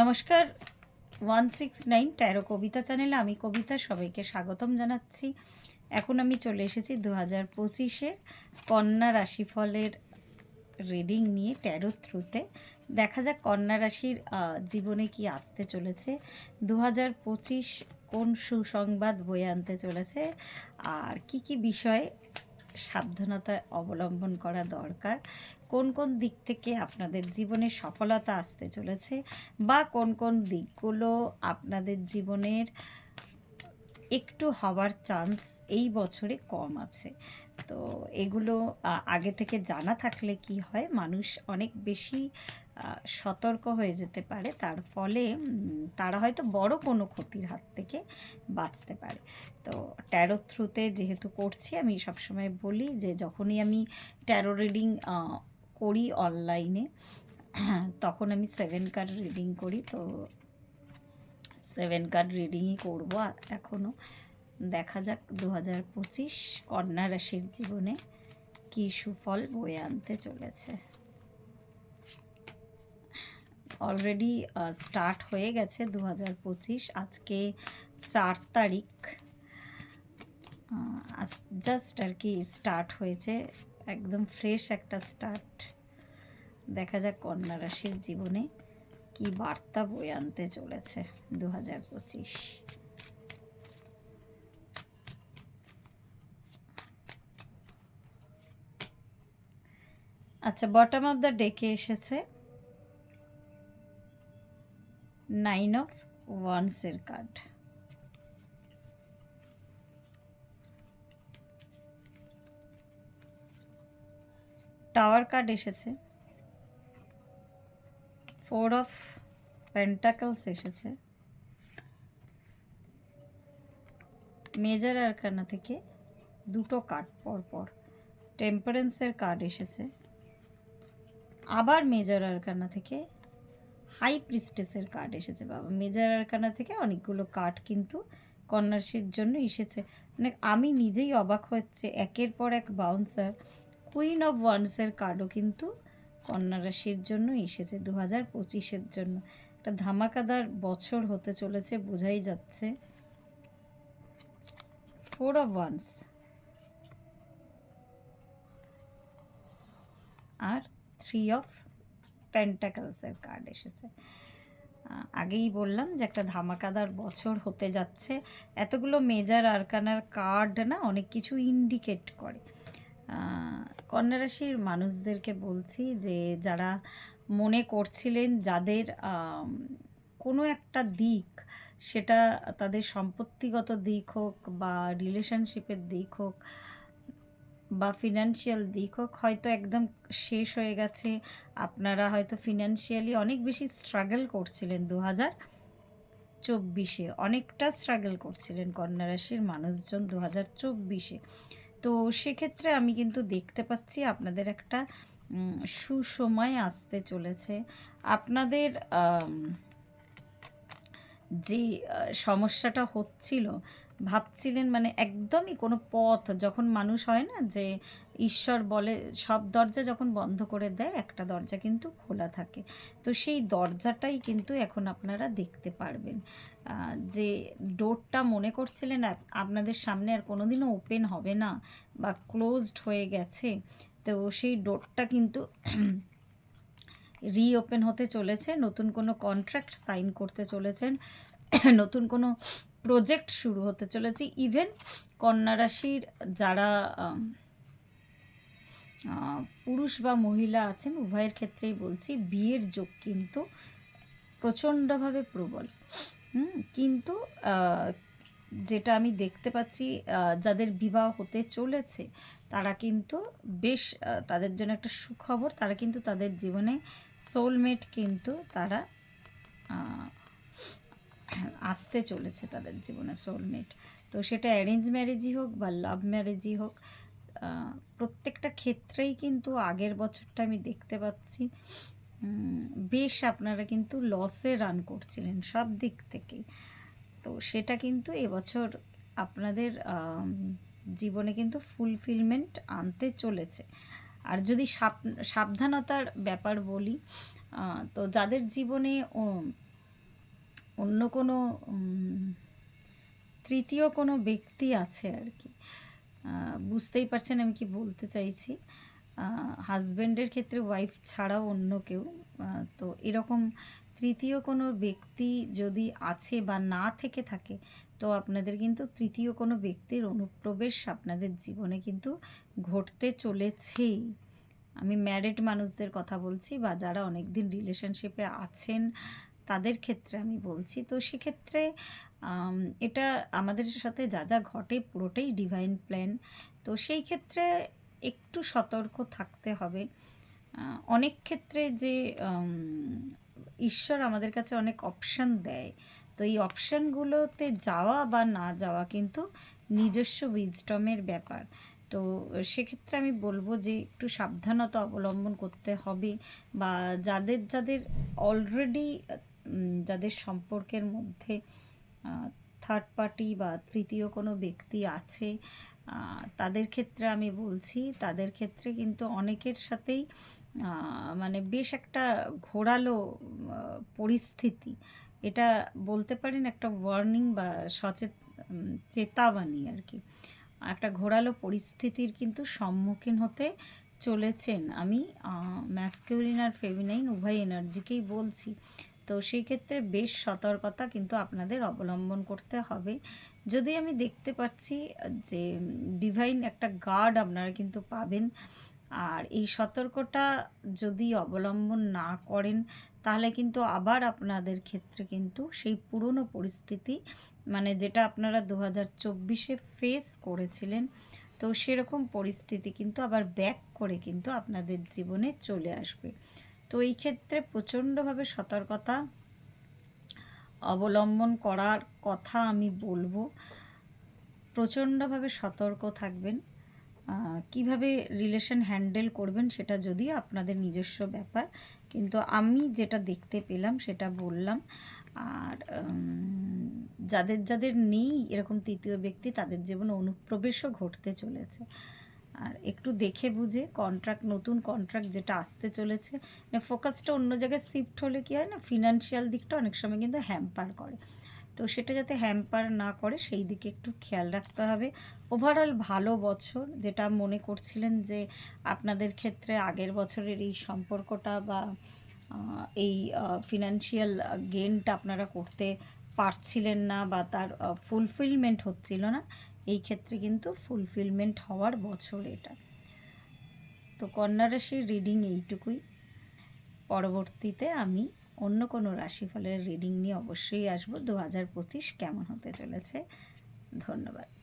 নমস্কার, 169 ট্যারো কবিতা চ্যানেলে আমি কবিতা সবাইকে স্বাগতম জানাচ্ছি। এখন আমি চলে এসেছি 2025-এর কন্যা রাশিফলের রিডিং নিয়ে ট্যারো থ্রুতে। দেখা যাক কন্যা রাশির জীবনে কি আসতে চলেছে, 2025 কোন সুসংবাদ বয়ে আনতে চলেছে, আর কি কি বিষয়ে সাবধানতা অবলম্বন করা দরকার, কোন কোন দিক থেকে আপনাদের জীবনে সফলতা আসতে চলেছে, বা কোন কোন দিকগুলো আপনাদের জীবনের একটু হওয়ার চান্স এই বছরে কম আছে। তো এগুলো আগে থেকে জানা থাকলে কি হয়, মানুষ অনেক বেশি সতর্ক হয়ে যেতে পারে, তার ফলে তারা হয়তো বড় কোনো ক্ষতির হাত থেকে বাঁচতে পারে। তো ট্যারো থ্রুতে যেহেতু করছি, আমি সবসময় বলি যে যখনই আমি ট্যারো রিডিং করি অনলাইনে, তখন আমি 7 কার্ড রিডিং করি। তো 7 কার্ড রিডিংই করবো এখনও। দেখা যাক 2025 কন্যা রাশির জীবনে কী সুফল বয়ে আনতে চলেছে। অলরেডি স্টার্ট হয়ে গেছে 2025, আজকে 4 তারিখ, জাস্ট আর কি স্টার্ট হয়েছে, একদম ফ্রেশ একটা স্টার্ট। দেখা যাক কন্যা রাশির জীবনে কি বার্তা বয়ে আনতে চলেছে 2025। আচ্ছা, বটম অফ দ্য ডেকে এসেছে 9 অফ ওয়ান্সের কার্ড। টাওয়ার কার্ড এসেছে, 4 অফ পেন্টাকলস এসেছে, মেজর আরকানা থেকে দুটো কার্ড পরপর, টেম্পারেন্সের কার্ড এসেছে, আবার মেজর আরকানা থেকে হাই প্রিস্টেসের কার্ড এসেছে। বাবা, মেজর আরকানা থেকে অনেকগুলো কার্ড কিন্তু কন্যা রাশির জন্য এসেছে, মানে আমি নিজেই অবাক হচ্ছে, একের পর এক বাউন্সার। কুইন অফ ওয়ান্সের কার্ডও কিন্তু কন্যা রাশির জন্য এসেছে 2025-এর জন্য। একটা ধামাকাদার বছর হতে চলেছে, বোঝাই যাচ্ছে। 4 অফ ওয়ান্স আর 3 অফ পেন্টাকলসের কার্ড এসেছে। আগেই বললাম যে একটা ধামাকাদার বছর হতে যাচ্ছে। এতগুলো মেজর আরকানার কার্ড না অনেক কিছু ইন্ডিকেট করে। কন্যা রাশির মানুষদেরকে বলছি যে যারা মনে করছিলেন, যাদের কোনো একটা দিক, সেটা তাদের সম্পত্তিগত দিক হোক বা রিলেশনশিপের দিক হোক বা ফিনান্সিয়াল দিক হোক, হয়তো একদম শেষ হয়ে গেছে। আপনারা হয়তো ফিনান্সিয়ালি অনেক বেশি স্ট্রাগল করছিলেন 2024-এ, অনেকটা স্ট্রাগল করছিলেন কন্যা রাশির মানুষজন 2024-এ। তো সেক্ষেত্রে আমি কিন্তু দেখতে পাচ্ছি আপনাদের একটা সুসময় আসতে চলেছে। আপনাদের যে সমস্যাটা হচ্ছিল, ভাবছিলেন মানে একদমই কোনো পথ, যখন মানুষ হয় না যে ঈশ্বর বলে সব দরজা যখন বন্ধ করে দেয়, একটা দরজা কিন্তু খোলা থাকে। তো সেই দরজাটাই কিন্তু এখন আপনারা দেখতে পারবেন। যে ডোরটা মনে করছিলেন আপনাদের সামনে আর কোনোদিনও ওপেন হবে না বা ক্লোজড হয়ে গেছে, তো সেই ডোরটা কিন্তু রিওপেন হতে চলেছে। নতুন কোনো কন্ট্রাক্ট সাইন করতে চলেছেন, নতুন কোনো প্রজেক্ট শুরু হতে চলেছে। ইভেন কন্যা রাশির যারা পুরুষ বা মহিলা আছেন, উভয়ের ক্ষেত্রেই বলছি, বিয়ের যোগ কিন্তু প্রচণ্ডভাবে প্রবল। কিন্তু যেটা আমি দেখতে পাচ্ছি, যাদের বিবাহ হতে চলেছে তারা কিন্তু বেশ, তাদের জন্য একটা সুখবর, তারা কিন্তু তাদের জীবনে সোলমেট কিন্তু তারা আসতে চলেছে, তাদের জীবনে সোলমেট। তো সেটা অ্যারেঞ্জ ম্যারেজই হোক বা লাভ ম্যারেজই হোক, প্রত্যেকটা ক্ষেত্রেই কিন্তু আগের বছরটা আমি দেখতে পাচ্ছি বেশ আপনারা কিন্তু লসে রান করছিলেন সব দিক থেকেই। তো সেটা কিন্তু এবছর আপনাদের জীবনে কিন্তু ফুলফিলমেন্ট আনতে চলেছে। আর যদি সাবধানতার ব্যাপার বলি, তো যাদের জীবনে অন্য কোনো তৃতীয় কোনো ব্যক্তি আছে আর কি। বুঝতেই পারছেন আমি কি বলতে চাইছি। হাজব্যান্ডের ক্ষেত্রে ওয়াইফ ছাড়াও অন্য কেউ, তো এরকম তৃতীয় কোনো ব্যক্তি যদি আছে বা না থেকে থাকে, তো আপনাদের কিন্তু তৃতীয় কোনো ব্যক্তির অনুপ্রবেশ আপনাদের জীবনে কিন্তু ঘটতে চলেছেই। আমি ম্যারিড মানুষদের কথা বলছি, বা যারা অনেক দিন রিলেশনশিপে আছেন তাদের ক্ষেত্রে আমি বলছি। তো সেক্ষেত্রে এটা আমাদের সাথে যা যা ঘটে পুরোটাই ডিভাইন প্ল্যান। তো সেই ক্ষেত্রে একটু সতর্ক থাকতে হবে। অনেক ক্ষেত্রে যে ঈশ্বর আমাদের কাছে অনেক অপশান দেয়, তো এই অপশানগুলোতে যাওয়া বা না যাওয়া কিন্তু নিজস্ব উইজডমের ব্যাপার। তো সেক্ষেত্রে আমি বলবো যে একটু সাবধানতা অবলম্বন করতে হবে, বা যাদের যাদের অলরেডি যাদের সম্পর্কের মধ্যে থার্ড পার্টি বা তৃতীয় কোনো ব্যক্তি আছে, তাদের ক্ষেত্রে আমি বলছি, তাদের ক্ষেত্রে কিন্তু অনেকের সাথেই মানে বেশ একটা ঘোরালো পরিস্থিতি, এটা বলতে পারেন একটা ওয়ার্নিং বা চেতাবানি আর কি। একটা ঘোরালো পরিস্থিতির কিন্তু সম্মুখীন হতে চলেছেন। আমি ম্যাসকিউলিন আর ফেমিনাইন উভয় এনার্জিকেই বলছি। তো সেই ক্ষেত্রে বেশ সতর্কতা কিন্তু আপনাদের অবলম্বন করতে হবে। যদি আমি দেখতে পাচ্ছি যে ডিভাইন একটা গার্ড আপনারা কিন্তু পাবেন, আর এই সতর্কতা যদি অবলম্বন না করেন তাহলে কিন্তু আবার আপনাদের ক্ষেত্রে কিন্তু সেই পুরনো পরিস্থিতি, মানে যেটা আপনারা 2024-এ ফেস করেছিলেন, তো সেরকম পরিস্থিতি কিন্তু আবার ব্যাক করে কিন্তু আপনাদের জীবনে চলে আসবে। তো এই ক্ষেত্রে প্রচণ্ডভাবে সতর্কতা অবলম্বন করার কথা আমি বলবো। প্রচণ্ডভাবে সতর্ক থাকবেন। কিভাবে রিলেশন হ্যান্ডেল করবেন সেটা যদিও আপনাদের নিজস্ব ব্যাপার, কিন্তু আমি যেটা দেখতে পেলাম সেটা বললাম। আর যাদের যাদের নেই এরকম তৃতীয় ব্যক্তি, তাদের জীবনে অনুপ্রবেশও ঘটতে চলেছে। আর একটু দেখে বুঝে কন্ট্রাক্ট, নতুন কন্ট্রাক্ট যেটা আসতে চলেছে, মানে ফোকাসটা অন্য জায়গায় শিফট হলে কী হয় না, ফিনান্সিয়াল দিকটা অনেক সময় কিন্তু হ্যাম্পার করে। তো সেটা যাতে হ্যাম্পার না করে সেই দিকে একটু খেয়াল রাখতে হবে। ওভারঅল ভালো বছর, যেটা মনে করছিলেন যে আপনাদের ক্ষেত্রে আগের বছরের এই সম্পর্কটা বা এই ফিনান্সিয়াল গেইনটা আপনারা করতে পারছিলেন না, বা তার ফুলফিলমেন্ট হচ্ছিল না, এই ক্ষেত্রে কিন্তু ফুলফিলমেন্ট হওয়ার বছর এটা। তো কন্যা রাশির রিডিং এইটুকুই। পরবর্তীতে আমি অন্য কোনো রাশিফলের রিডিং নিয়ে অবশ্যই আসবো। 2025 কেমন হতে চলেছে। ধন্যবাদ।